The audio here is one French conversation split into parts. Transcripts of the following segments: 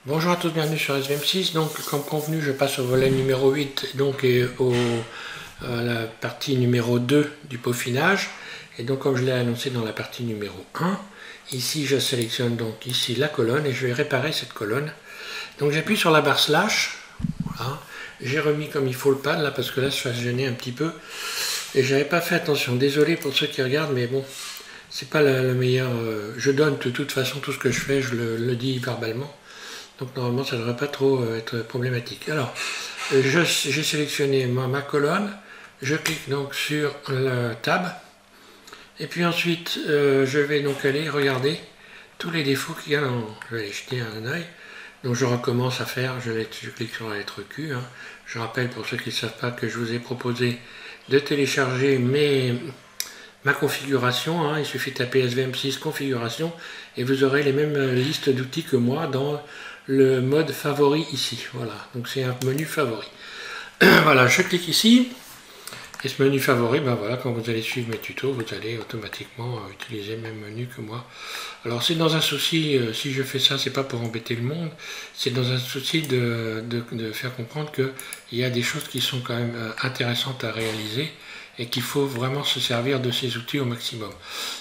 Bonjour à tous, bienvenue sur SVM6. Donc, comme convenu, je passe au volet numéro 8 donc, et à la partie numéro 2 du peaufinage. Et donc, comme je l'ai annoncé dans la partie numéro 1, ici je sélectionne donc ici la colonne et je vais réparer cette colonne. Donc, j'appuie sur la barre slash. Voilà. J'ai remis comme il faut le pad là parce que là, ça gênait un petit peu. Et j'avais pas fait attention. Désolé pour ceux qui regardent, mais bon, c'est pas le meilleur. Je donne de toute façon tout ce que je fais, je le dis verbalement. Donc normalement ça ne devrait pas trop être problématique. Alors, j'ai sélectionné ma colonne, je clique donc sur le tab, et puis ensuite je vais donc aller regarder tous les défauts qu'il y a dans... Je vais aller jeter un œil. Donc je recommence à faire, je clique sur la lettre Q. Hein. Je rappelle pour ceux qui ne savent pas que je vous ai proposé de télécharger ma configuration, hein. Il suffit de taper SVM6 configuration et vous aurez les mêmes listes d'outils que moi dans le mode favori ici. Voilà, donc c'est un menu favori. Voilà, je clique ici et ce menu favori, ben voilà, quand vous allez suivre mes tutos, vous allez automatiquement utiliser le même menu que moi. Alors c'est dans un souci, si je fais ça, c'est pas pour embêter le monde, c'est dans un souci de faire comprendre qu'il y a des choses qui sont quand même intéressantes à réaliser et qu'il faut vraiment se servir de ces outils au maximum.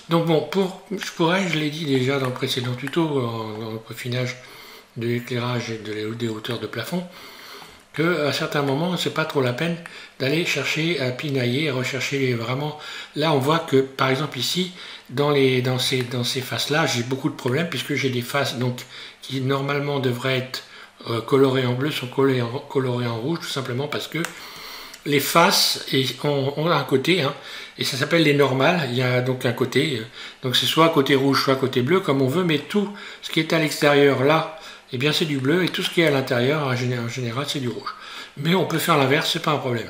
Donc bon, je l'ai dit déjà dans le précédent tuto, dans le peaufinage de l'éclairage et des hauteurs de plafond, qu'à certains moments, c'est pas trop la peine d'aller chercher à pinailler, à rechercher vraiment. Là, on voit que, par exemple ici, dans ces faces-là, j'ai beaucoup de problèmes, puisque j'ai des faces donc, qui normalement devraient être colorées en bleu, sont colorées en rouge, tout simplement parce que les faces ont un côté, hein, et ça s'appelle les normales. Il y a donc un côté, donc c'est soit côté rouge, soit côté bleu, comme on veut, mais tout ce qui est à l'extérieur là, eh bien c'est du bleu, et tout ce qui est à l'intérieur, en général, c'est du rouge. Mais on peut faire l'inverse, c'est pas un problème.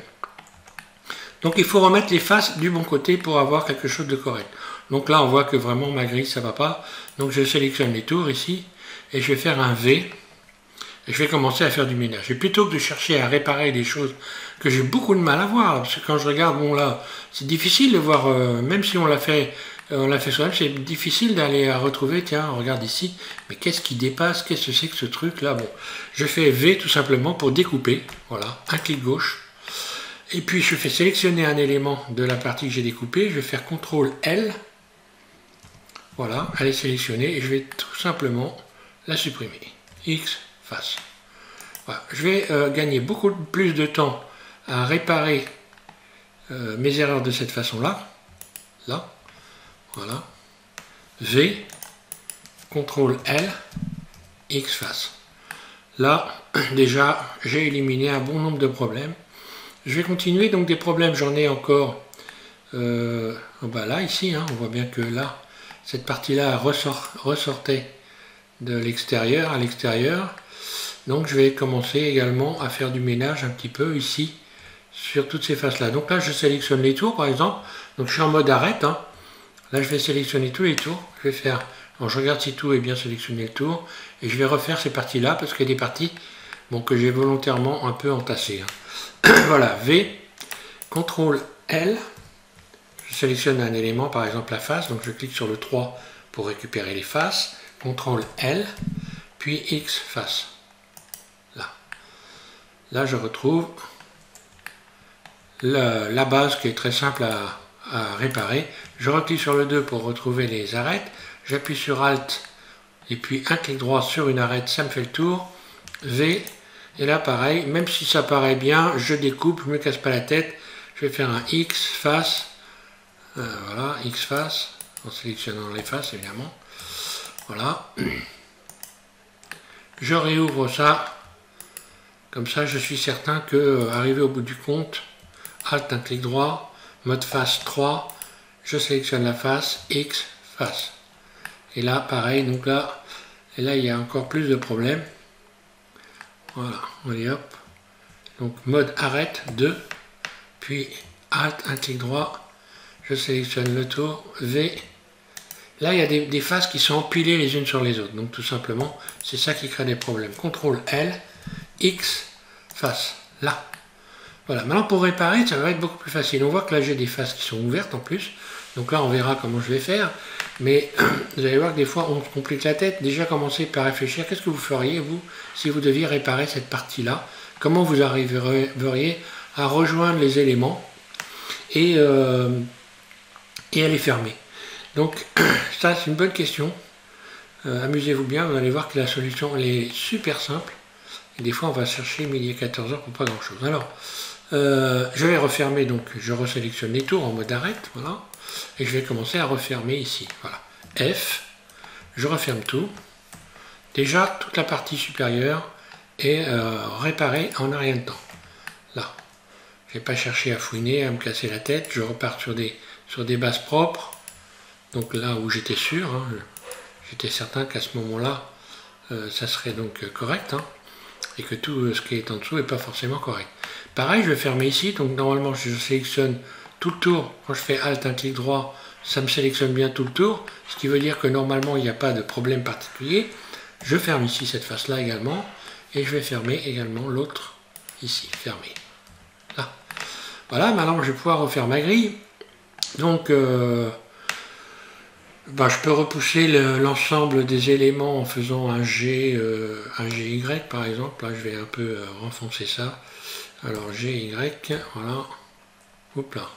Donc il faut remettre les faces du bon côté pour avoir quelque chose de correct. Donc là, on voit que vraiment ma grille, ça va pas. Donc je sélectionne les tours ici, et je vais faire un V. Et je vais commencer à faire du ménage. Et plutôt que de chercher à réparer des choses que j'ai beaucoup de mal à voir, parce que quand je regarde, bon là, c'est difficile de voir, même si on l'a fait soi-même, c'est difficile d'aller à retrouver, tiens, regarde ici, mais qu'est-ce qui dépasse, qu'est-ce que c'est que ce truc-là? Bon, je fais V tout simplement pour découper, voilà, un clic gauche. Et puis je fais sélectionner un élément de la partie que j'ai découpée, je vais faire CTRL L, voilà, elle est sélectionnée, et je vais tout simplement la supprimer. X, face. Voilà. Je vais gagner beaucoup plus de temps à réparer mes erreurs de cette façon-là. Là. Voilà. V, CTRL L, X face. Là, déjà, j'ai éliminé un bon nombre de problèmes. Je vais continuer, donc des problèmes, j'en ai encore là, ici, hein, on voit bien que là, cette partie-là ressortait de l'extérieur à l'extérieur. Donc je vais commencer également à faire du ménage un petit peu ici sur toutes ces faces là. Donc là je sélectionne les tours par exemple. Donc je suis en mode arrête. Hein. Là je vais sélectionner tous les tours. Je vais faire. Alors, je regarde si tout est bien sélectionné le tour. Et je vais refaire ces parties là parce qu'il y a des parties bon, que j'ai volontairement un peu entassées. Hein. Voilà, V, CTRL L. Je sélectionne un élément, par exemple la face. Donc je clique sur le 3 pour récupérer les faces. CTRL L, puis X face. Là, je retrouve la base qui est très simple à réparer. Je reclique sur le 2 pour retrouver les arêtes. J'appuie sur Alt et puis un clic droit sur une arête, ça me fait le tour. V, et là pareil, même si ça paraît bien, je découpe, je ne me casse pas la tête. Je vais faire un X face. Voilà, X face, en sélectionnant les faces évidemment. Voilà. Je réouvre ça. Comme ça, je suis certain que, arrivé au bout du compte, Alt, un clic droit, mode face 3, je sélectionne la face, X, face. Et là, pareil, donc là, et là, il y a encore plus de problèmes. Voilà, allez hop. Donc, mode arrête, 2, puis Alt, un clic droit, je sélectionne le tour, V. Là, il y a des faces qui sont empilées les unes sur les autres. Donc, tout simplement, c'est ça qui crée des problèmes. CTRL L. X face, là. Voilà, maintenant pour réparer, ça va être beaucoup plus facile. On voit que là j'ai des faces qui sont ouvertes en plus. Donc là on verra comment je vais faire. Mais vous allez voir que des fois on se complique la tête. Déjà commencez par réfléchir, qu'est-ce que vous feriez vous si vous deviez réparer cette partie-là? Comment vous arriveriez à rejoindre les éléments et à les fermer? Donc ça c'est une bonne question. Amusez-vous bien, vous allez voir que la solution elle est super simple. Et des fois on va chercher midi et 14 heures pour pas grand chose. Alors je vais refermer, donc je resélectionne les tours en mode arrête, voilà. Et je vais commencer à refermer ici, voilà. F, je referme tout. Déjà toute la partie supérieure est réparée en un rien de temps. Là, je vais pas chercher à fouiner, à me casser la tête, je repars sur des bases propres. Donc là où j'étais sûr, hein, j'étais certain qu'à ce moment-là, ça serait donc correct, hein, et que tout ce qui est en dessous n'est pas forcément correct. Pareil, je vais fermer ici, donc normalement je sélectionne tout le tour. Quand je fais Alt, un clic droit, ça me sélectionne bien tout le tour, ce qui veut dire que normalement il n'y a pas de problème particulier. Je ferme ici cette face-là également, et je vais fermer également l'autre ici, fermé. Là. Voilà, maintenant je vais pouvoir refaire ma grille. Donc, je peux repousser l'ensemble des éléments en faisant un GY par exemple. Là, je vais un peu renfoncer ça. Alors, GY, voilà. Oups là.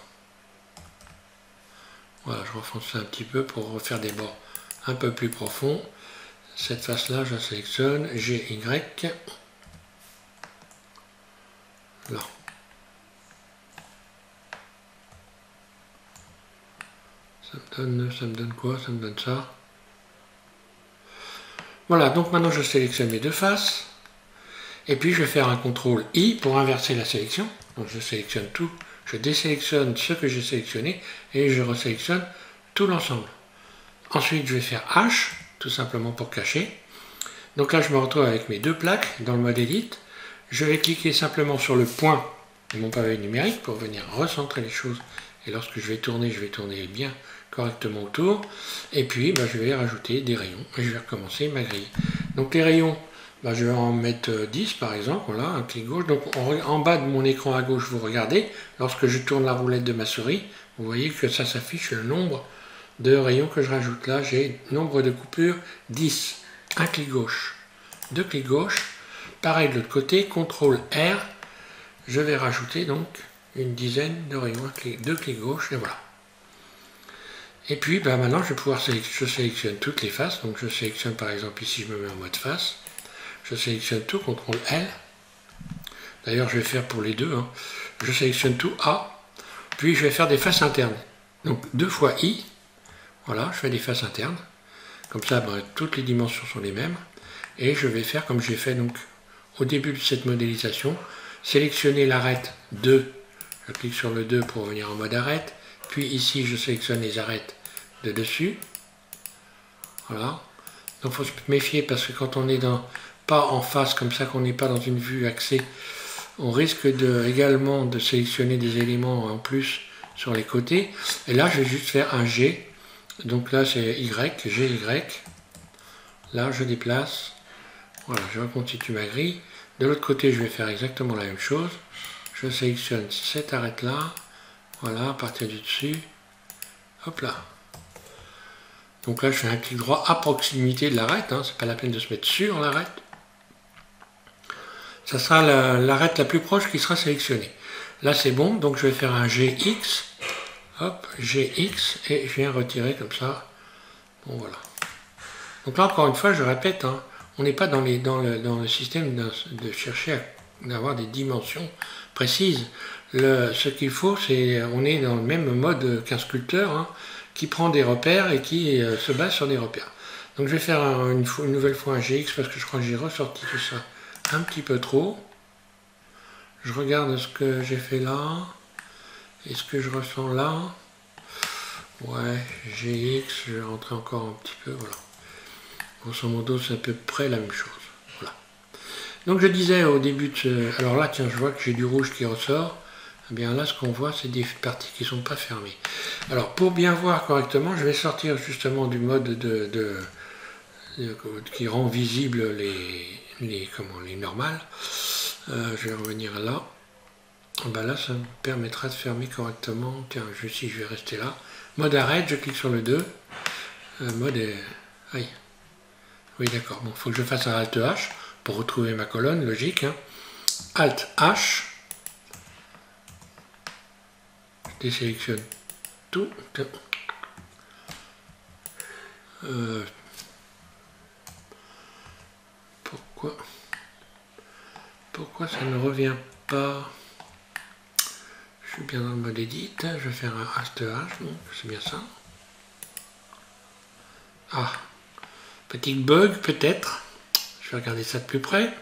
Voilà, je renfonce ça un petit peu pour refaire des bords un peu plus profonds. Cette face-là, je la sélectionne. GY. Là. Ça me donne quoi? Ça me donne ça. Voilà, donc maintenant je sélectionne mes deux faces. Et puis je vais faire un CTRL I pour inverser la sélection. Donc je sélectionne tout, je désélectionne ce que j'ai sélectionné et je resélectionne tout l'ensemble. Ensuite je vais faire H, tout simplement pour cacher. Donc là je me retrouve avec mes deux plaques dans le mode Edit. Je vais cliquer simplement sur le point de mon pavé numérique pour venir recentrer les choses. Et lorsque je vais tourner bien correctement autour. Et puis je vais rajouter des rayons et je vais recommencer ma grille. Donc les rayons, je vais en mettre 10 par exemple, voilà, un clic gauche. Donc en bas de mon écran à gauche, vous regardez, lorsque je tourne la roulette de ma souris, vous voyez que ça s'affiche le nombre de rayons que je rajoute. Là, j'ai nombre de coupures 10. Un clic gauche, deux clics gauche. Pareil de l'autre côté, CTRL R, je vais rajouter donc une dizaine de rayons, deux clics gauche, et voilà. Et puis maintenant je vais pouvoir je sélectionne toutes les faces, donc je sélectionne par exemple ici, je me mets en mode face, je sélectionne tout, CTRL L, d'ailleurs je vais faire pour les deux, hein. Je sélectionne tout A, puis je vais faire des faces internes, donc 2 fois I, voilà, je fais des faces internes, comme ça toutes les dimensions sont les mêmes, et je vais faire comme j'ai fait donc au début de cette modélisation, sélectionner l'arête 2, je clique sur le 2 pour venir en mode arête, puis ici je sélectionne les arêtes de dessus, voilà. Donc il faut se méfier parce que quand on est pas en face comme ça, qu'on n'est pas dans une vue axée, on risque également de sélectionner des éléments en plus sur les côtés. Et là je vais juste faire un G, donc là c'est Y, GY, là je déplace, voilà, je reconstitue ma grille. De l'autre côté je vais faire exactement la même chose, je sélectionne cette arête là, voilà, à partir du dessus, hop là. Donc là, je fais un clic droit à proximité de l'arête, hein, c'est pas la peine de se mettre sur l'arête. Ça sera l'arête la plus proche qui sera sélectionnée. Là, c'est bon, donc je vais faire un GX, hop, GX, et je viens retirer comme ça. Bon, voilà. Donc là, encore une fois, je répète, hein, on n'est pas dans le système de chercher à avoir des dimensions précises. Ce qu'il faut, c'est on est dans le même mode qu'un sculpteur, hein, qui prend des repères et qui se base sur des repères. Donc je vais faire une nouvelle fois un GX parce que je crois que j'ai ressorti tout ça un petit peu trop. Je regarde ce que j'ai fait là et ce que je ressens là. Ouais, GX, je vais rentrer encore un petit peu, voilà. Grosso modo, c'est à peu près la même chose. Voilà. Donc je disais au début de ce... Alors là, tiens, je vois que j'ai du rouge qui ressort. Eh bien là, ce qu'on voit, c'est des parties qui ne sont pas fermées. Alors, pour bien voir correctement, je vais sortir justement du mode qui rend visible les normales. Je vais revenir là. Là, ça me permettra de fermer correctement. Tiens, je vais rester là. Mode arrête, je clique sur le 2. Mode aïe. Oui, d'accord. Bon, il faut que je fasse un Alt H pour retrouver ma colonne, logique. Hein. Alt H. Je désélectionne tout. Pourquoi ça ne revient pas? Je suis bien dans le mode Edit. Je vais faire un Alt H, donc c'est bien ça. Ah, petit bug peut-être. Je vais regarder ça de plus près.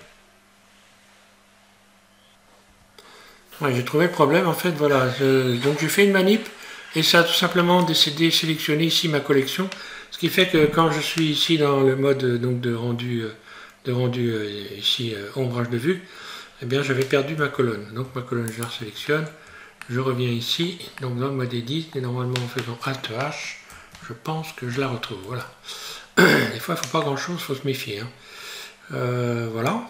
Ouais, j'ai trouvé le problème en fait, voilà. Donc j'ai fait une manip et ça a tout simplement décidé de sélectionner ici ma collection. Ce qui fait que quand je suis ici dans le mode donc, de rendu ici ombrage de vue, eh bien j'avais perdu ma colonne. Donc ma colonne je la sélectionne, je reviens ici, donc dans le mode Edit, et normalement en faisant Alt H, je pense que je la retrouve. Voilà. Des fois il ne faut pas grand chose, il faut se méfier. Hein. Voilà.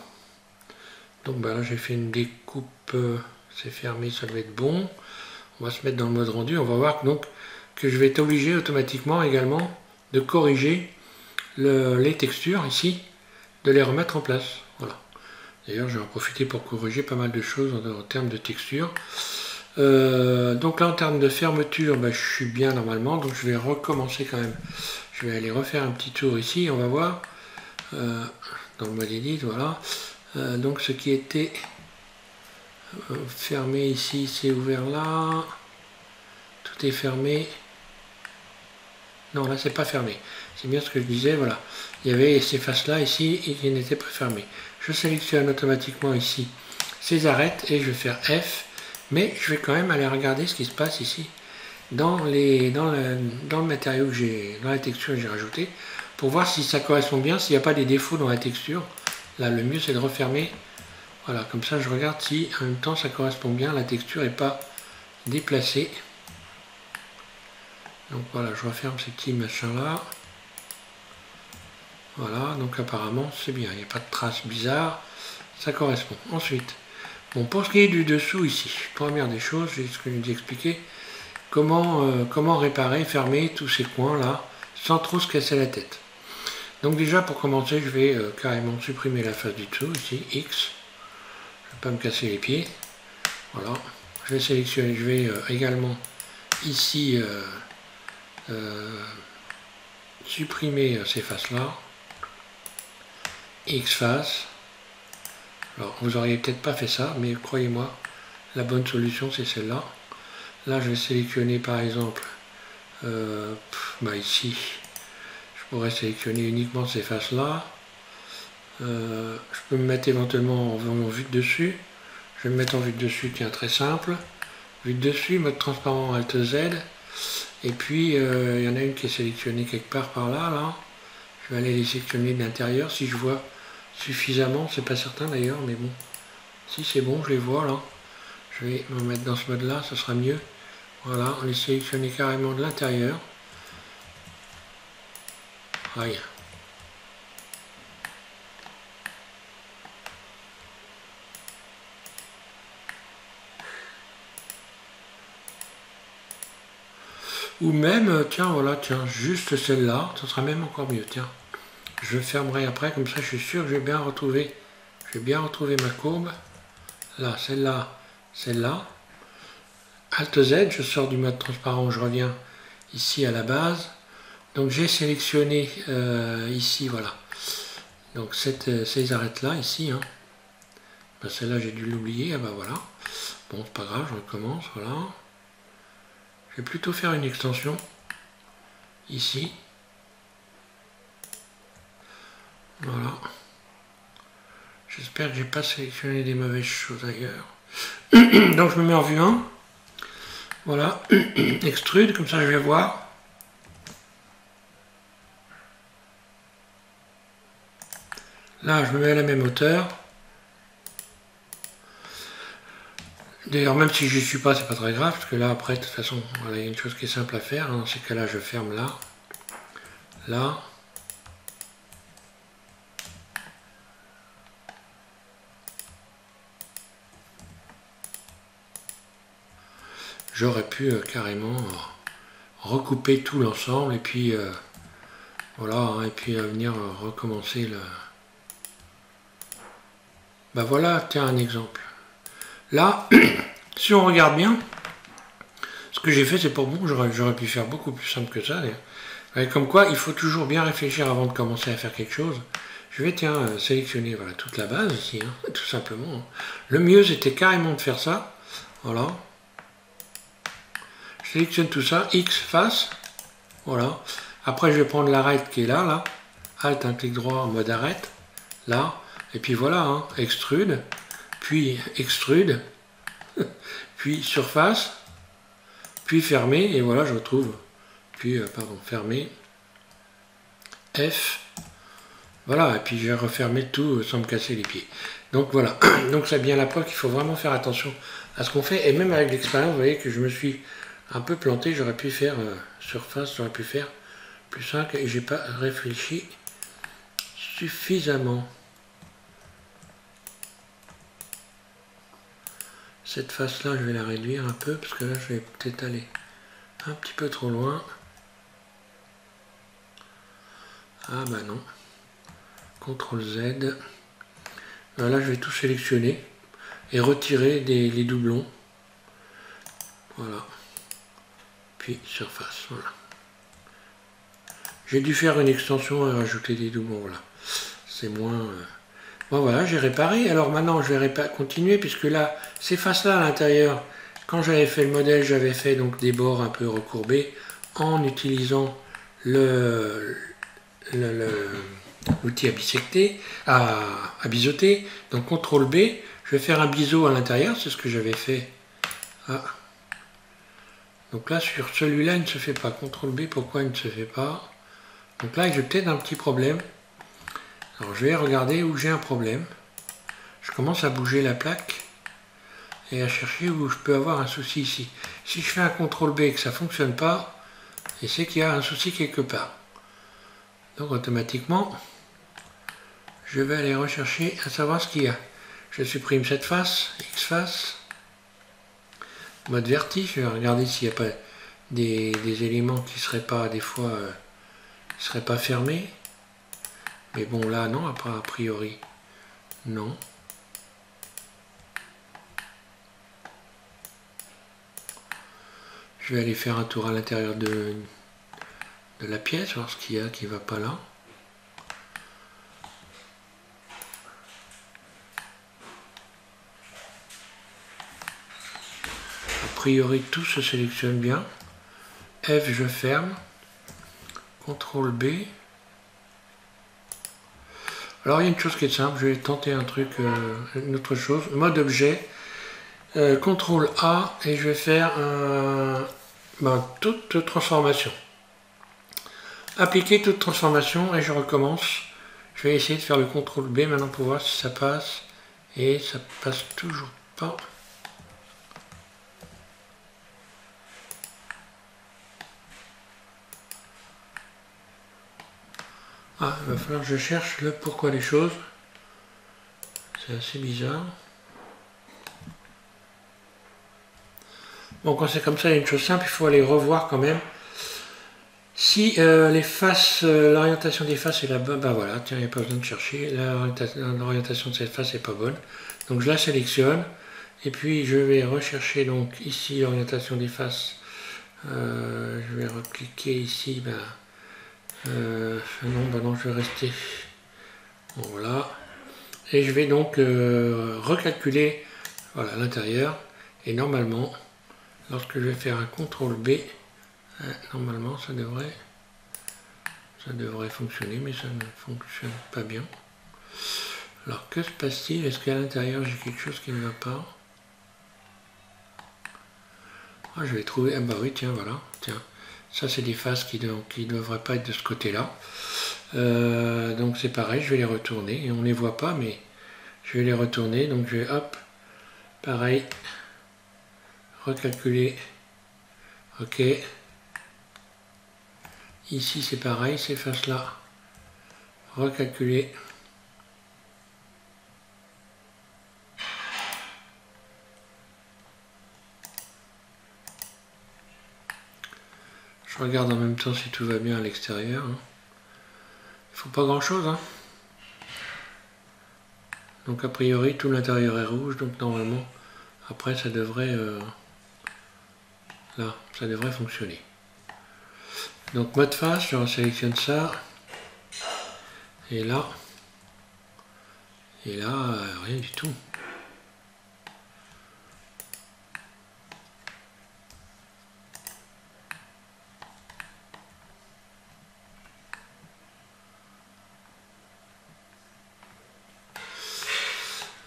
Donc bah, là j'ai fait une découpe, c'est fermé, ça doit être bon. On va se mettre dans le mode rendu, on va voir donc que je vais être obligé automatiquement également de corriger les textures ici, de les remettre en place. Voilà. D'ailleurs, je vais en profiter pour corriger pas mal de choses en termes de texture. Donc là, en termes de fermeture, bah, je suis bien normalement, donc je vais recommencer quand même. Je vais aller refaire un petit tour ici, on va voir. Dans le mode Edit, voilà. Donc ce qui était fermé ici, c'est ouvert là. Tout est fermé. Non, là, c'est pas fermé. C'est bien ce que je disais, voilà. Il y avait ces faces-là ici et qui n'étaient pas fermées. Je sélectionne automatiquement ici ces arêtes et je vais faire F. Mais je vais quand même aller regarder ce qui se passe ici dans le matériau que j'ai, dans la texture que j'ai rajouté, pour voir si ça correspond bien, s'il n'y a pas des défauts dans la texture. Là, le mieux, c'est de refermer. Voilà, comme ça, je regarde si en même temps ça correspond bien, la texture n'est pas déplacée. Donc voilà, je referme ces petits machins-là. Voilà, donc apparemment, c'est bien, il n'y a pas de traces bizarres, ça correspond. Ensuite, bon, pour ce qui est du dessous ici, première des choses, c'est ce que je vous ai expliqué, comment réparer, fermer tous ces coins-là, sans trop se casser la tête. Donc déjà, pour commencer, je vais carrément supprimer la face du dessous, ici, X. Je ne vais pas me casser les pieds. Voilà. Je vais sélectionner, je vais également ici supprimer ces faces-là. X face. Alors, vous auriez peut-être pas fait ça, mais croyez-moi, la bonne solution, c'est celle-là. Là, je vais sélectionner, par exemple, ici, je pourrais sélectionner uniquement ces faces-là. Je peux me mettre éventuellement en vue de dessus. Je vais me mettre en vue de dessus, tiens, très simple. Vue de dessus, mode transparent, Alt Z. Et puis, il y en a une qui est sélectionnée quelque part par là, là. Je vais aller les sélectionner de l'intérieur si je vois suffisamment. C'est pas certain d'ailleurs, mais bon. Si c'est bon, je les vois là. Je vais me mettre dans ce mode-là, ce sera mieux. Voilà, on les sélectionne carrément de l'intérieur. Aïe. Ou même, tiens, voilà, tiens, juste celle-là, ça sera même encore mieux, tiens. Je fermerai après, comme ça je suis sûr que je vais bien retrouver ma courbe. Là, celle-là, celle-là. Alt Z, je sors du mode transparent, je reviens ici à la base. Donc j'ai sélectionné ici, voilà. Donc ces arêtes-là, ici. Hein. Ben, celle-là, j'ai dû l'oublier, ah ben voilà. Bon, c'est pas grave, je recommence, voilà. Je vais plutôt faire une extension, ici. Voilà. J'espère que j'ai pas sélectionné des mauvaises choses ailleurs. Donc je me mets en vue 1. Voilà. Extrude, comme ça je vais voir. Là, je me mets à la même hauteur. D'ailleurs, même si je n'y suis pas, c'est pas très grave, parce que là, après, de toute façon, voilà, il y a une chose qui est simple à faire. Dans ces cas-là, je ferme là. Là. J'aurais pu carrément recouper tout l'ensemble et puis Voilà, hein, et puis à venir recommencer le... Ben voilà, tiens un exemple. Là, si on regarde bien, ce que j'ai fait c'est pour bon, j'aurais pu faire beaucoup plus simple que ça. Comme quoi, il faut toujours bien réfléchir avant de commencer à faire quelque chose. Je vais tiens sélectionner voilà, toute la base ici, hein, tout simplement. Hein. Le mieux c'était carrément de faire ça. Voilà. Je sélectionne tout ça, X face. Voilà. Après je vais prendre l'arrête qui est là, là. Alt, un clic droit en mode arrête. Là. Et puis voilà, hein, extrude. Puis extrude. Puis surface. Puis fermer. Et voilà, je retrouve. Puis, pardon, fermer. F. Voilà, et puis je vais refermer tout sans me casser les pieds. Donc voilà, donc c'est bien la preuve qu'il faut vraiment faire attention à ce qu'on fait. Et même avec l'expérience, vous voyez que je me suis un peu planté. J'aurais pu faire surface, j'aurais pu faire plus simple et j'ai pas réfléchi suffisamment. Cette face-là, je vais la réduire un peu parce que là, je vais peut-être aller un petit peu trop loin. Ah bah non. CTRL Z. Là, je vais tout sélectionner et retirer les doublons. Voilà. Puis surface. Voilà. J'ai dû faire une extension et rajouter des doublons. Voilà. C'est moins. Bon voilà, j'ai réparé. Alors maintenant, je vais continuer puisque là, ces faces-là à l'intérieur, quand j'avais fait le modèle, j'avais fait donc des bords un peu recourbés en utilisant l'outil à bisecter, à biseauter. Donc CTRL B, je vais faire un biseau à l'intérieur, c'est ce que j'avais fait. Ah. Donc là sur celui-là il ne se fait pas. CTRL B, pourquoi il ne se fait pas? Donc là j'ai peut-être un petit problème. Alors je vais regarder où j'ai un problème. Je commence à bouger la plaque et à chercher où je peux avoir un souci ici. Si je fais un CTRL B et que ça ne fonctionne pas, et c'est qu'il y a un souci quelque part. Donc automatiquement, je vais aller rechercher à savoir ce qu'il y a. Je supprime cette face, X face, mode vertige, je vais regarder s'il n'y a pas des éléments qui ne seraient pas, des fois, qui seraient pas fermés. Mais bon là non, a priori, non. Je vais aller faire un tour à l'intérieur de la pièce, voir ce qu'il y a qui ne va pas là. A priori tout se sélectionne bien. F, je ferme. CTRL B. Alors il y a une chose qui est simple, je vais tenter un truc, une autre chose. Mode objet, CTRL A et je vais faire toute transformation. Appliquer toute transformation et je recommence. Je vais essayer de faire le CTRL B maintenant pour voir si ça passe. Et ça passe toujours pas. Ah, il va falloir que je cherche le pourquoi des choses. C'est assez bizarre. Bon, quand c'est comme ça, il y a une chose simple, il faut aller revoir quand même. Si les faces, l'orientation des faces est la bonne, ben voilà, tiens, il n'y a pas besoin de chercher. L'orientation de cette face n'est pas bonne. Donc je la sélectionne. Et puis je vais rechercher donc ici l'orientation des faces. Je vais recliquer ici. Non, je vais rester. Voilà. Et je vais donc recalculer voilà, l'intérieur. Et normalement, lorsque je vais faire un CTRL B, normalement ça devrait fonctionner, mais ça ne fonctionne pas bien. Alors que se passe-t-il? Est-ce qu'à l'intérieur j'ai quelque chose qui ne va pas? Ah, je vais trouver. Ah bah oui, tiens, voilà. Tiens. Ça, c'est des faces qui ne devraient pas être de ce côté-là. Donc c'est pareil, je vais les retourner. Et on ne les voit pas, mais je vais les retourner. Donc je vais, hop, pareil, recalculer. OK. Ici, c'est pareil, ces faces-là. Recalculer. Je regarde en même temps si tout va bien à l'extérieur. Hein. faut pas grand chose, hein. Donc a priori tout l'intérieur est rouge, donc normalement après ça devrait là, ça devrait fonctionner. Donc mode face, je sélectionne ça, et là rien du tout.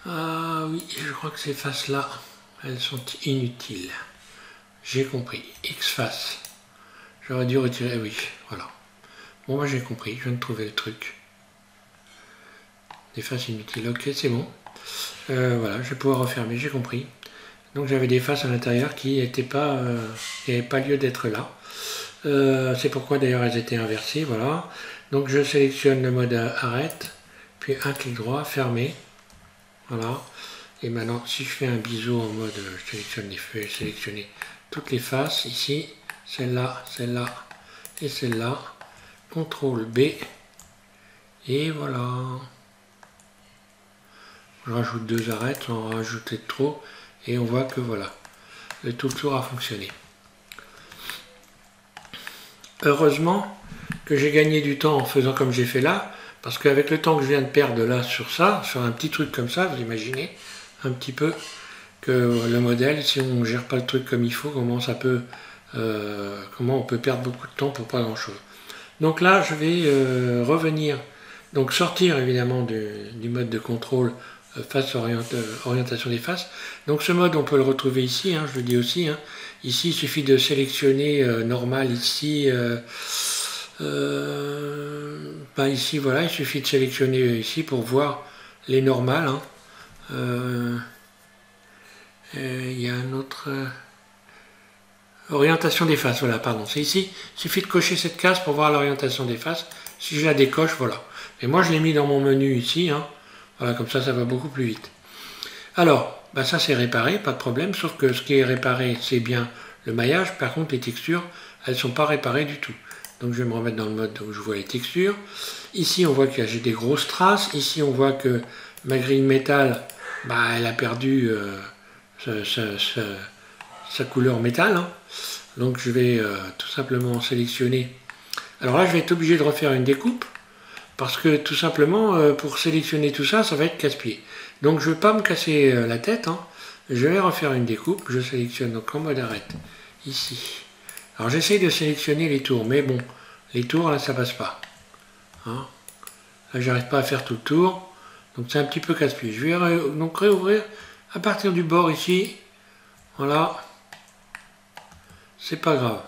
Ah oui, je crois que ces faces-là, elles sont inutiles. J'ai compris. X-face. J'aurais dû retirer, oui, voilà. Bon, moi j'ai compris, je viens de trouver le truc. Des faces inutiles, ok, c'est bon. Voilà, je vais pouvoir refermer, j'ai compris. Donc j'avais des faces à l'intérieur qui n'avaient pas lieu d'être là. C'est pourquoi d'ailleurs elles étaient inversées, voilà. Donc je sélectionne le mode arrête, puis un clic droit, fermer. Voilà. Et maintenant, si je fais un biseau en mode, je sélectionne les feuilles, sélectionner toutes les faces, ici, celle-là, celle-là et celle-là. CTRL B. Et voilà. Je rajoute 2 arêtes, sans en rajouter trop. Et on voit que voilà, le tout tour a fonctionné. Heureusement que j'ai gagné du temps en faisant comme j'ai fait là, parce qu'avec le temps que je viens de perdre là sur ça, sur un petit truc comme ça, vous imaginez un petit peu que le modèle, si on ne gère pas le truc comme il faut, comment on peut perdre beaucoup de temps pour pas grand chose. Donc là, je vais revenir, donc sortir évidemment du mode de contrôle face orientation des faces. Donc ce mode, on peut le retrouver ici, hein, je le dis aussi. Hein. Ici, il suffit de sélectionner normal ici. Ici, voilà, il suffit de sélectionner ici pour voir les normales. Hein. Il y a un autre... orientation des faces, voilà, pardon, c'est ici. Il suffit de cocher cette case pour voir l'orientation des faces. Si je la décoche, voilà. Et moi, je l'ai mis dans mon menu ici. Hein. Voilà, comme ça va beaucoup plus vite. Alors, ça c'est réparé, pas de problème, sauf que ce qui est réparé, c'est bien le maillage. Par contre, les textures, elles ne sont pas réparées du tout. Donc, je vais me remettre dans le mode où je vois les textures. Ici, on voit que j'ai des grosses traces. Ici, on voit que ma grille métal, elle a perdu sa couleur métal. Hein. Donc, je vais tout simplement sélectionner. Alors là, je vais être obligé de refaire une découpe. Parce que tout simplement, pour sélectionner tout ça, ça va être casse-pied. Donc je ne vais pas me casser la tête. Hein. Je vais refaire une découpe. Je sélectionne donc en mode arrête. Ici. Alors j'essaye de sélectionner les tours. Mais bon, les tours, là, ça passe pas. Hein. Là, j'arrive pas à faire tout le tour. Donc c'est un petit peu casse-pied. Je vais donc réouvrir à partir du bord ici. Voilà. C'est pas grave.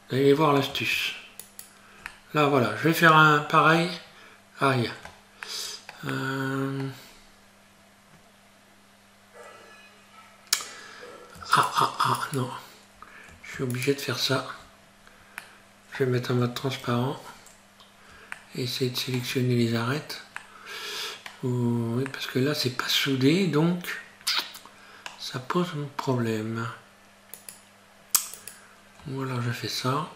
Vous allez voir l'astuce. Là, voilà, je vais faire un pareil. Aïe. Non. Je suis obligé de faire ça. Je vais mettre en mode transparent. Et essayer de sélectionner les arêtes. Oui, parce que là, c'est pas soudé, donc ça pose un problème. Ou alors je fais ça.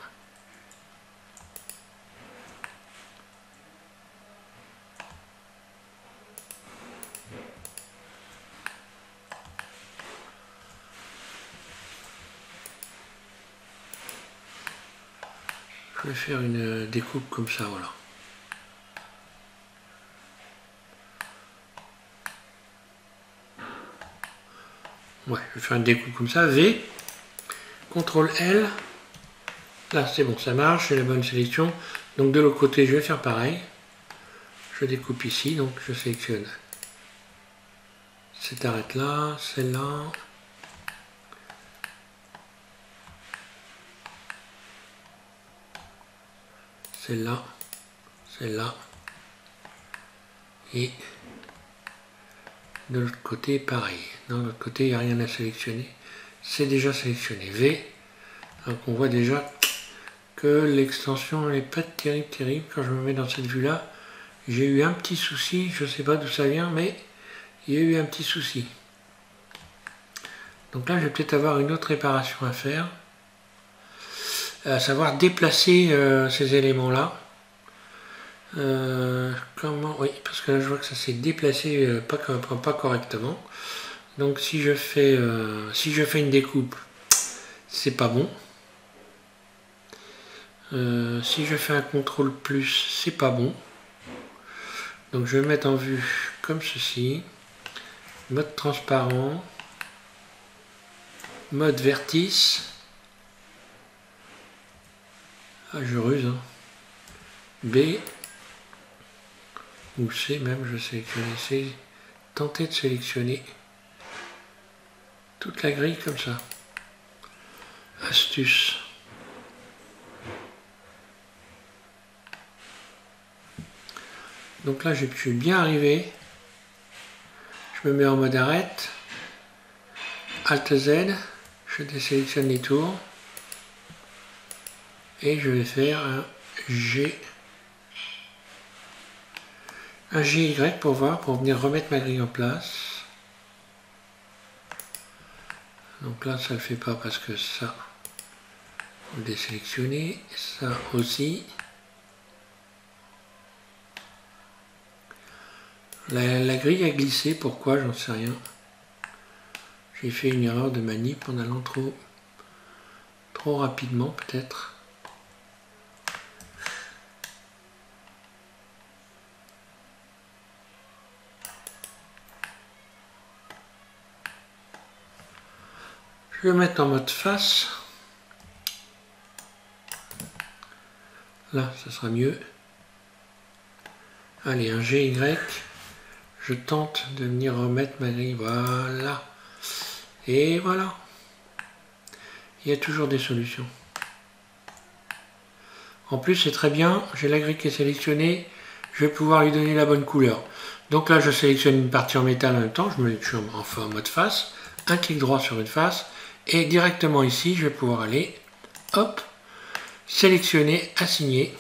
Je vais faire une découpe comme ça, voilà. Ouais, je vais faire une découpe comme ça, V, CTRL L, là c'est bon, ça marche, c'est la bonne sélection. Donc de l'autre côté, je vais faire pareil. Je découpe ici, donc je sélectionne cette arête là, celle-là. Celle-là, celle-là, et de l'autre côté, pareil. De l'autre côté, il n'y a rien à sélectionner. C'est déjà sélectionné. V. Donc on voit déjà que l'extension n'est pas terrible. Quand je me mets dans cette vue-là, j'ai eu un petit souci. Je ne sais pas d'où ça vient, mais il y a eu un petit souci. Donc là, je vais peut-être avoir une autre réparation à faire. À savoir déplacer ces éléments-là. Comment? Oui, parce que là je vois que ça s'est déplacé pas correctement. Donc si je fais une découpe, c'est pas bon. Si je fais un contrôle plus, c'est pas bon. Donc je vais mettre en vue comme ceci. Mode transparent. Mode vertice. Ah, je ruse. Hein. B. Ou C même, je sélectionne. C'est tenter de sélectionner toute la grille comme ça. Astuce. Donc là, je suis bien arrivé. Je me mets en mode arrête. Alt Z. Je désélectionne les tours. Et je vais faire un G. Un GY pour voir, pour venir remettre ma grille en place. Donc là, ça ne le fait pas parce que ça, on le désélectionner. Ça aussi. La grille a glissé, pourquoi, j'en sais rien. J'ai fait une erreur de manip en allant trop rapidement peut-être. Je vais mettre en mode face. Là, ça sera mieux. Allez, un GY. Je tente de venir remettre ma grille. Voilà. Et voilà. Il y a toujours des solutions. En plus, c'est très bien. J'ai la grille qui est sélectionnée. Je vais pouvoir lui donner la bonne couleur. Donc là, je sélectionne une partie en métal en même temps. Je suis en mode face. Un clic droit sur une face. Et directement ici, je vais pouvoir aller, hop, sélectionner, assigner.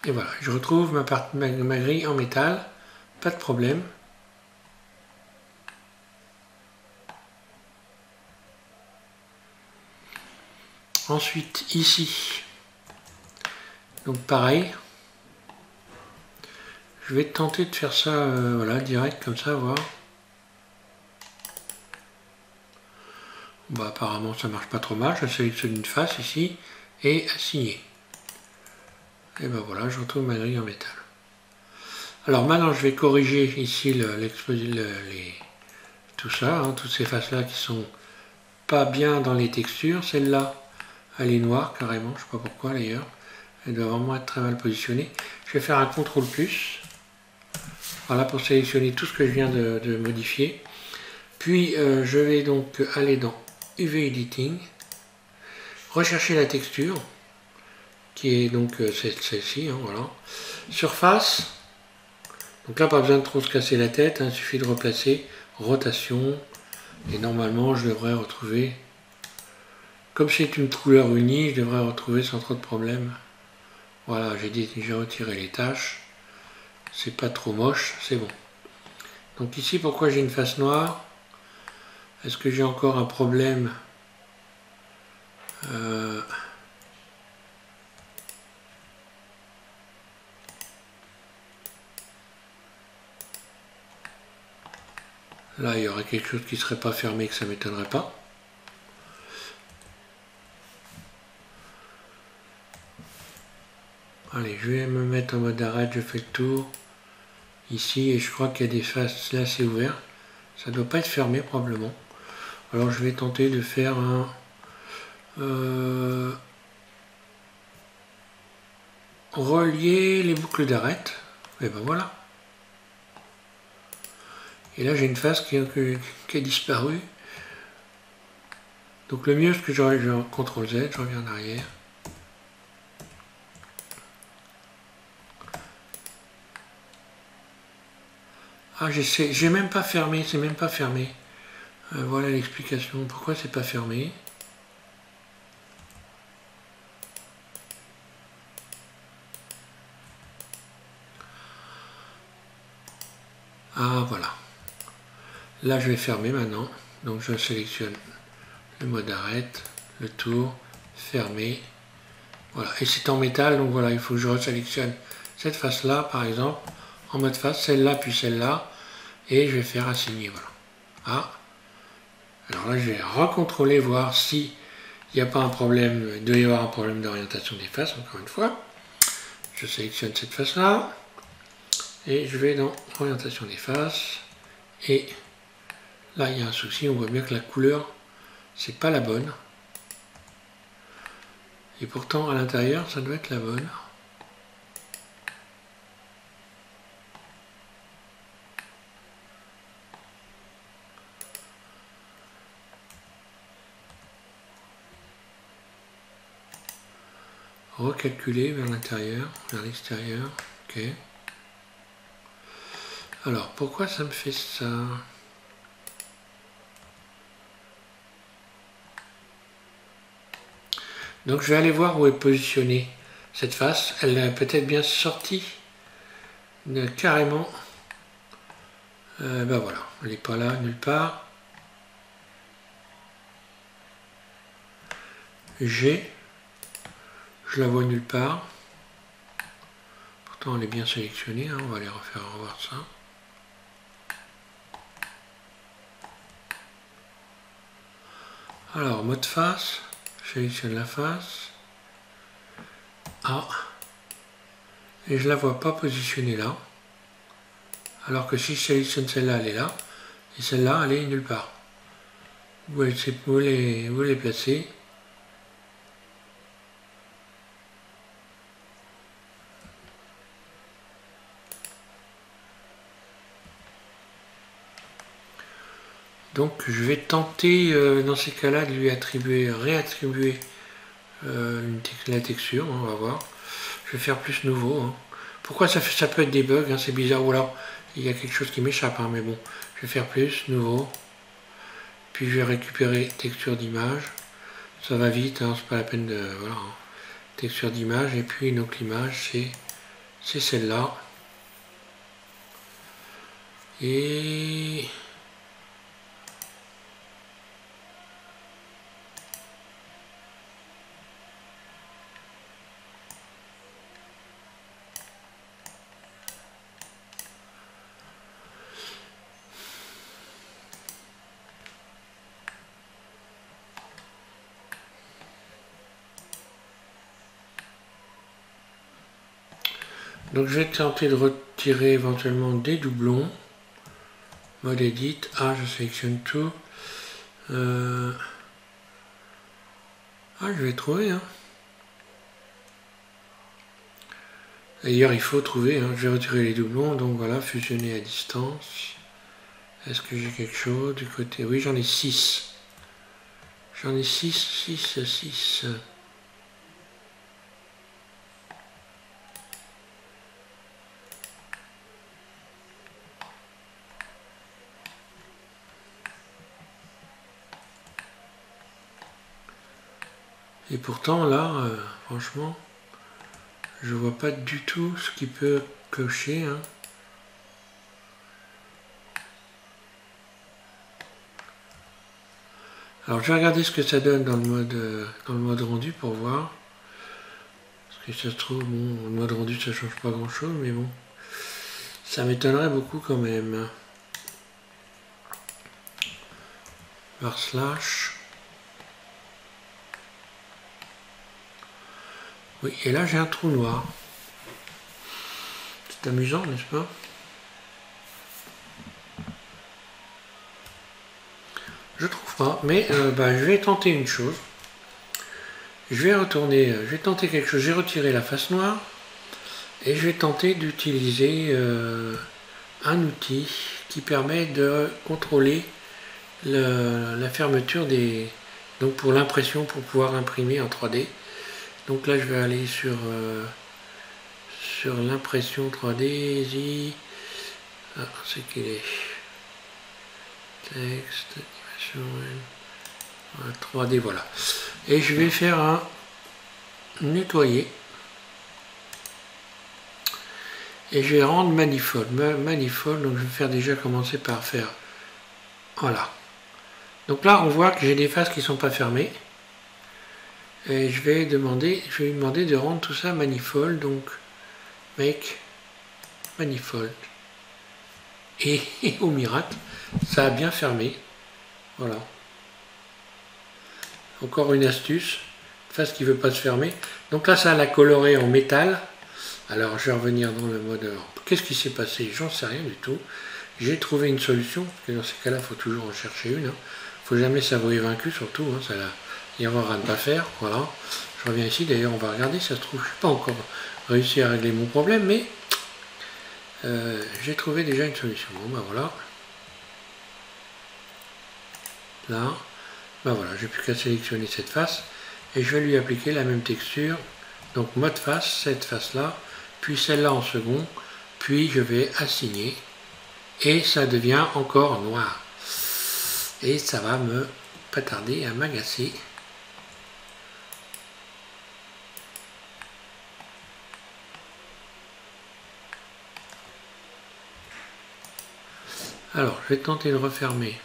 Et voilà, je retrouve ma grille en métal. Pas de problème. Ensuite, ici, donc pareil. Je vais tenter de faire ça, voilà, direct comme ça, voir. Bah, apparemment, ça marche pas trop mal. Je sélectionne une face ici et assigner. Et ben voilà, je retrouve ma grille en métal. Alors maintenant, je vais corriger ici tout ça, hein, toutes ces faces-là qui sont pas bien dans les textures. Celle-là, elle est noire carrément, je sais pas pourquoi d'ailleurs. Elle doit vraiment être très mal positionnée. Je vais faire un CTRL plus. Voilà, pour sélectionner tout ce que je viens de modifier. Puis, je vais donc aller dans UV Editing, rechercher la texture, qui est donc celle-ci, hein, voilà. Surface, donc là pas besoin de trop se casser la tête, hein, il suffit de replacer, rotation, et normalement je devrais retrouver, comme c'est une couleur unie, je devrais retrouver sans trop de problème. Voilà, j'ai retiré les tâches, c'est pas trop moche, c'est bon. Donc ici, pourquoi j'ai une face noire? Est-ce que j'ai encore un problème? Là, il y aurait quelque chose qui ne serait pas fermé, que ça ne m'étonnerait pas. Allez, je vais me mettre en mode arrêt, je fais le tour. Ici, et je crois qu'il y a des faces, là c'est ouvert. Ça ne doit pas être fermé probablement. Alors je vais tenter de faire un... relier les boucles d'arête. Et ben voilà. Et là j'ai une face qui a disparu. Donc le mieux, ce que j'aurais, je CTRL Z, je reviens en arrière. Ah, j'ai même pas fermé, c'est même pas fermé. Voilà l'explication. Pourquoi c'est pas fermé? Ah, voilà. Là, je vais fermer maintenant. Donc, je sélectionne le mode arrête, le tour, fermer. Voilà. Et c'est en métal, donc voilà, il faut que je resélectionne cette face-là, par exemple, en mode face, celle-là puis celle-là, et je vais faire assigner, voilà. Ah, alors là, je vais recontrôler, voir si il n'y a pas un problème, il doit y avoir un problème d'orientation des faces, encore une fois. Je sélectionne cette face-là, et je vais dans orientation des faces, et là, il y a un souci, on voit bien que la couleur, c'est pas la bonne. Et pourtant, à l'intérieur, ça doit être la bonne. Recalculer vers l'intérieur, vers l'extérieur. Ok. Alors, pourquoi ça me fait ça? Donc, je vais aller voir où est positionnée cette face. Elle est peut-être bien sortie carrément. Ben voilà, elle n'est pas là, nulle part. G. Je la vois nulle part. Pourtant, elle est bien sélectionnée. Hein. On va aller revoir ça. Alors, mode face. Je sélectionne la face. Ah. Et je ne la vois pas positionnée là. Alors que si je sélectionne celle-là, elle est là. Et celle-là, elle est nulle part. Où elle est placée? Donc je vais tenter dans ces cas-là de lui réattribuer la texture, hein, on va voir. Je vais faire plus nouveau. Hein. Pourquoi ça peut être des bugs, hein, c'est bizarre, ou alors il y a quelque chose qui m'échappe, hein, mais bon, je vais faire plus, nouveau. Puis je vais récupérer texture d'image. Ça va vite, hein, c'est pas la peine de... Voilà, hein. Texture d'image, et puis donc l'image c'est celle-là. Et... Donc je vais tenter de retirer éventuellement des doublons. Mode edit. Ah, je sélectionne tout. Ah, je vais trouver. Hein. D'ailleurs, il faut trouver. Hein. Je vais retirer les doublons. Donc voilà, fusionner à distance. Est-ce que j'ai quelque chose du côté? Oui, j'en ai 6. J'en ai 6. Et pourtant, là, franchement, je vois pas du tout ce qui peut clocher. Hein. Alors, je vais regarder ce que ça donne dans le mode rendu pour voir. Parce que ça se trouve, bon, le mode rendu, ça change pas grand-chose, mais bon. Ça m'étonnerait beaucoup quand même. // Oui, et là j'ai un trou noir. C'est amusant, n'est-ce pas? Je trouve pas, mais je vais tenter une chose. Je vais tenter quelque chose. J'ai retiré la face noire et je vais tenter d'utiliser un outil qui permet de contrôler la fermeture des... Donc pour l'impression, pour pouvoir imprimer en 3D. Donc là je vais aller sur l'impression 3D, c'est qu'il est texte, animation, 3D, voilà. Et je vais faire un nettoyer. Et je vais rendre manifold. Donc je vais faire déjà commencer par faire. Voilà. Donc là on voit que j'ai des faces qui ne sont pas fermées. Et je vais lui demander de rendre tout ça manifold. Donc make manifold. Et au miracle, ça a bien fermé. Voilà. Encore une astuce, face qui ne veut pas se fermer. Donc là, ça l'a coloré en métal. Alors, je vais revenir dans le mode... Qu'est-ce qui s'est passé? J'en sais rien du tout. J'ai trouvé une solution, parce que dans ces cas-là, il faut toujours en chercher une. Il ne faut jamais s'avouer vaincu, surtout. Ça va y avoir à ne pas faire. Voilà. Je reviens ici. D'ailleurs, on va regarder. Ça se trouve, je n'ai pas encore réussi à régler mon problème, mais j'ai trouvé déjà une solution. Bon, ben voilà. Là. Ben voilà, j'ai plus qu'à sélectionner cette face. Et je vais lui appliquer la même texture. Donc, mode face, cette face-là. Puis celle-là en second. Puis, je vais assigner. Et ça devient encore noir. Et ça va me pas tarder à m'agacer. Alors, je vais tenter de refermer.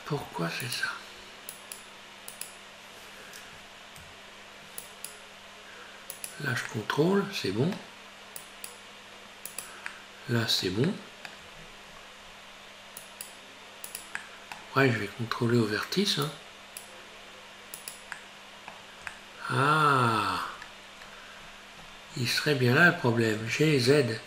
Pourquoi c'est ça? Là, je contrôle, c'est bon. Là, c'est bon. Ouais, je vais contrôler au vertice. Hein. Ah, il serait bien là le problème. G, Z.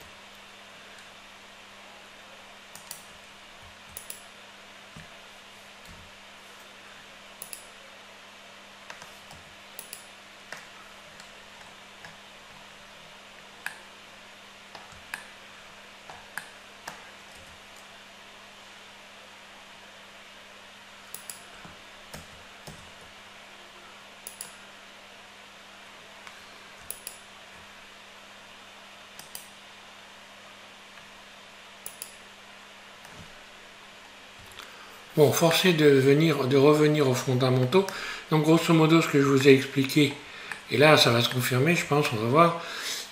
Bon, forcé de revenir aux fondamentaux. Donc, grosso modo, ce que je vous ai expliqué, et là, ça va se confirmer, je pense, on va voir.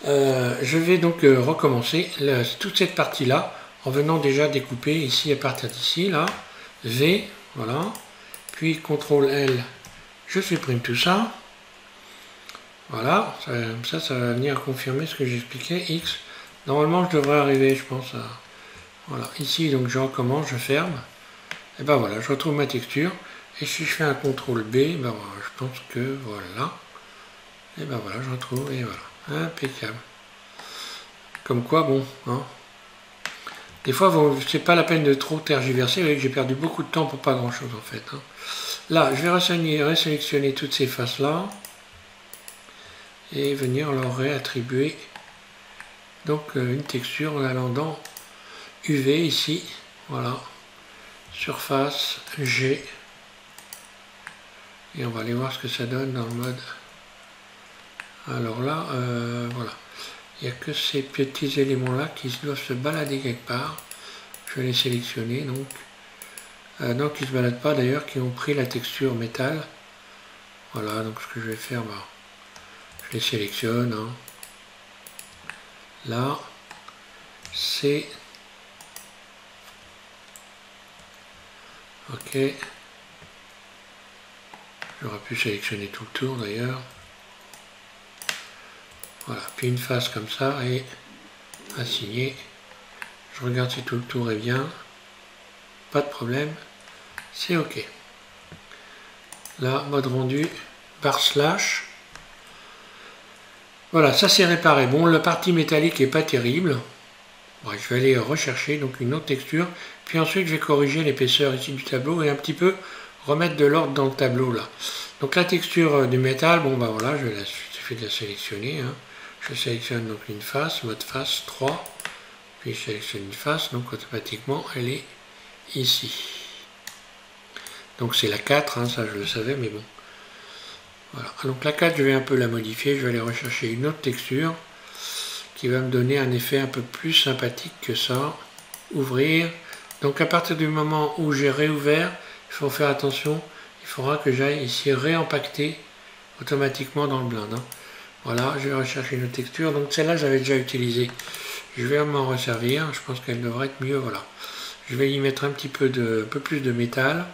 Je vais donc recommencer toute cette partie-là, en venant déjà découper ici, à partir d'ici, là, V, voilà, puis CTRL L, je supprime tout ça. Voilà, ça va venir confirmer ce que j'expliquais, X. Normalement, je devrais arriver, je pense, à... Voilà, ici, donc je recommence, je ferme. Et ben voilà, je retrouve ma texture. Et si je fais un CTRL B, ben voilà, je pense que voilà. Et ben voilà, je retrouve, et voilà. Impeccable. Comme quoi, bon, hein. Des fois, c'est pas la peine de trop tergiverser. Vous voyez que j'ai perdu beaucoup de temps pour pas grand chose en fait. Hein. Là, je vais résélectionner toutes ces faces-là. Et venir leur réattribuer donc une texture en allant dans UV ici. Voilà. Surface, G, et on va aller voir ce que ça donne dans le mode. Alors là, voilà, il n'y a que ces petits éléments là qui doivent se balader quelque part. Je vais les sélectionner, donc non, qui ne se baladent pas d'ailleurs, qui ont pris la texture métal. Voilà, donc ce que je vais faire, bah, je les sélectionne, hein. Là, c'est ok. J'aurais pu sélectionner tout le tour d'ailleurs. Voilà, puis une face comme ça et assigner. Je regarde si tout le tour est bien. Pas de problème. C'est ok. Là, mode rendu, barre slash. Voilà, ça c'est réparé. Bon, la partie métallique est pas terrible. Bon, je vais aller rechercher donc une autre texture. Puis ensuite, je vais corriger l'épaisseur ici du tableau et un petit peu remettre de l'ordre dans le tableau là. Donc la texture du métal, bon bah voilà, il suffit de la sélectionner. Hein. Je sélectionne donc une face, mode face 3. Puis je sélectionne une face, donc automatiquement elle est ici. Donc c'est la 4, hein, ça je le savais, mais bon. Voilà. Donc la 4, je vais un peu la modifier, je vais aller rechercher une autre texture qui va me donner un effet un peu plus sympathique que ça. Ouvrir. Donc à partir du moment où j'ai réouvert, il faut faire attention, il faudra que j'aille ici réempacter automatiquement dans le blind. Hein. Voilà, je vais rechercher une texture. Donc celle-là, j'avais déjà utilisée. Je vais m'en resservir. Je pense qu'elle devrait être mieux. Voilà. Je vais y mettre un petit peu plus de métal,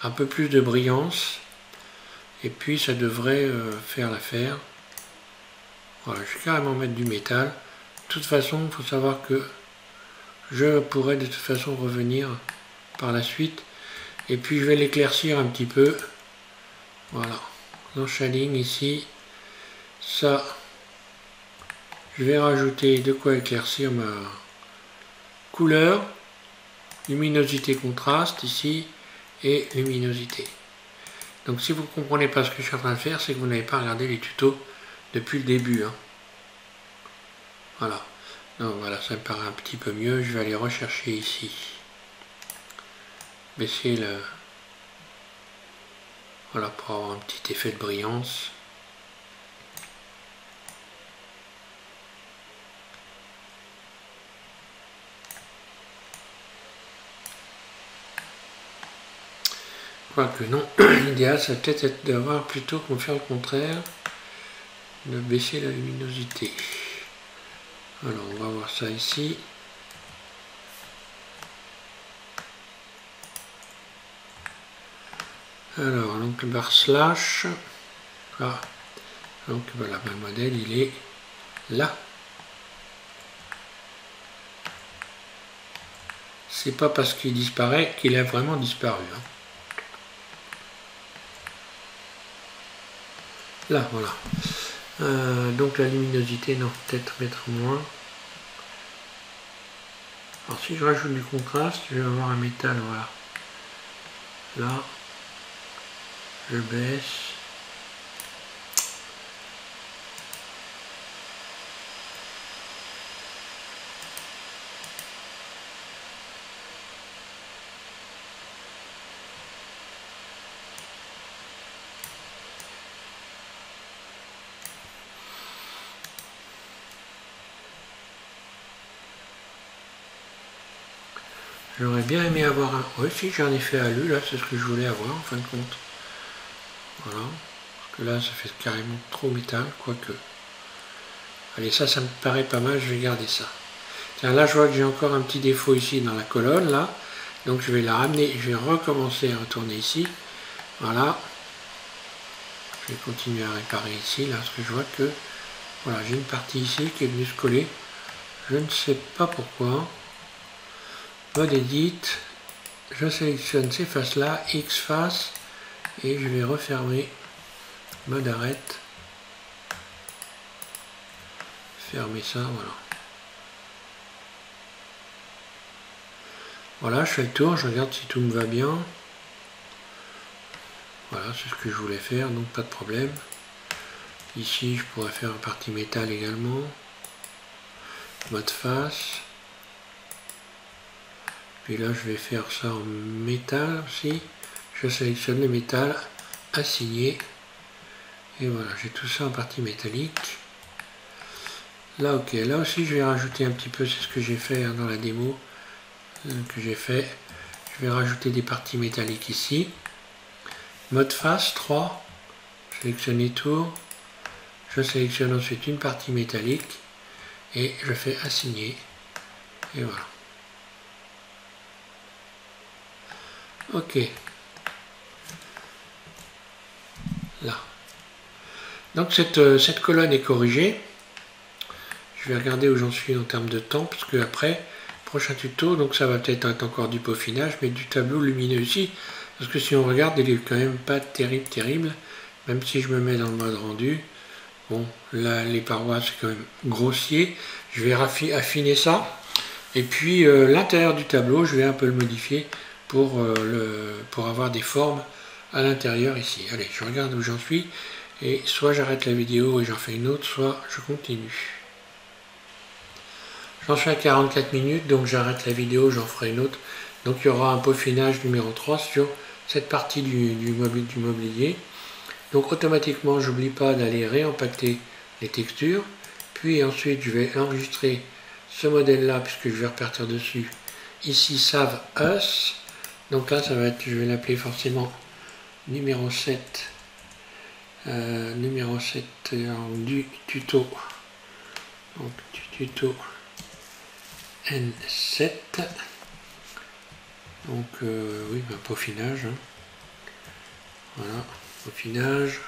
un peu plus de brillance. et puis ça devrait faire l'affaire. Voilà, je vais carrément mettre du métal. De toute façon, il faut savoir que je pourrais de toute façon revenir par la suite, et puis je vais l'éclaircir un petit peu. Voilà, dans shading ici, ça, je vais rajouter de quoi éclaircir ma couleur, luminosité contraste ici, et luminosité. Donc si vous ne comprenez pas ce que je suis en train de faire, c'est que vous n'avez pas regardé les tutos depuis le début. Hein. Voilà. Donc voilà, ça me paraît un petit peu mieux. Je vais aller rechercher ici. Baisser le... Voilà, pour avoir un petit effet de brillance. Quoique non, l'idéal ça va peut-être être d'avoir plutôt qu'on faire le contraire, de baisser la luminosité. Alors on va voir ça ici. Alors donc le bar slash, ah, donc voilà, mon modèle il est là. C'est pas parce qu'il disparaît qu'il a vraiment disparu. Hein. Là, voilà. Donc la luminosité, non, peut-être mettre moins. Alors si je rajoute du contraste, je vais avoir un métal, voilà. Là, je baisse. J'aurais bien aimé avoir un... Oui, si j'ai un effet alu, là, c'est ce que je voulais avoir, en fin de compte. Voilà. Parce que là, ça fait carrément trop métal, quoique. Allez, ça me paraît pas mal, je vais garder ça. Tiens, là, je vois que j'ai encore un petit défaut ici dans la colonne, là. Donc, je vais la ramener, je vais recommencer à retourner ici. Voilà. Je vais continuer à réparer ici, là, parce que je vois que... Voilà, j'ai une partie ici qui est venue se coller. Je ne sais pas pourquoi. Mode Edit, je sélectionne ces faces-là, X face, et je vais refermer. Mode arrête. Fermer ça, voilà. Voilà, je fais le tour, je regarde si tout me va bien. Voilà, c'est ce que je voulais faire, donc pas de problème. Ici, je pourrais faire une partie métal également. Mode face. Puis là, je vais faire ça en métal aussi. Je sélectionne le métal, assigné. Et voilà, j'ai tout ça en partie métallique. Là, ok. Là aussi, je vais rajouter un petit peu, c'est ce que j'ai fait dans la démo que j'ai fait. Je vais rajouter des parties métalliques ici. Mode face 3. Sélectionner tour. Je sélectionne ensuite une partie métallique. Et je fais assigner. Et voilà. Ok. Là. Donc cette colonne est corrigée. Je vais regarder où j'en suis en termes de temps, parce que après, prochain tuto, donc ça va peut-être être encore du peaufinage, mais du tableau lumineux aussi. Parce que si on regarde, il est quand même pas terrible. Même si je me mets dans le mode rendu. Bon, là, les parois, c'est quand même grossier. Je vais affiner ça. Et puis, l'intérieur du tableau, je vais un peu le modifier pour avoir des formes à l'intérieur ici. Allez, je regarde où j'en suis. Et soit j'arrête la vidéo et j'en fais une autre, soit je continue. J'en suis à 44 minutes, donc j'arrête la vidéo, j'en ferai une autre. Donc il y aura un peaufinage numéro 3 sur cette partie du mobilier. Donc automatiquement, j'oublie pas d'aller réempacter les textures. Puis ensuite, je vais enregistrer ce modèle-là, puisque je vais repartir dessus. Ici, Save Us. Donc là, ça va être, je vais l'appeler forcément numéro 7. Numéro 7 du tuto. Donc du tuto N7. Donc oui, peaufinage. Hein. Voilà. peaufinage,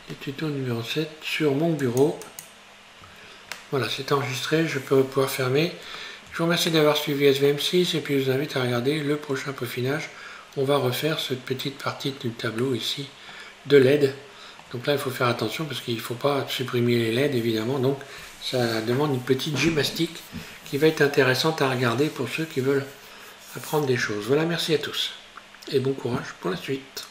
le tuto numéro 7 sur mon bureau. Voilà, c'est enregistré, je peux pouvoir fermer. Je vous remercie d'avoir suivi SVM6 et puis je vous invite à regarder le prochain peaufinage. On va refaire cette petite partie du tableau ici de LED. Donc là, il faut faire attention parce qu'il ne faut pas supprimer les LED évidemment. Donc ça demande une petite gymnastique qui va être intéressante à regarder pour ceux qui veulent apprendre des choses. Voilà, merci à tous et bon courage pour la suite.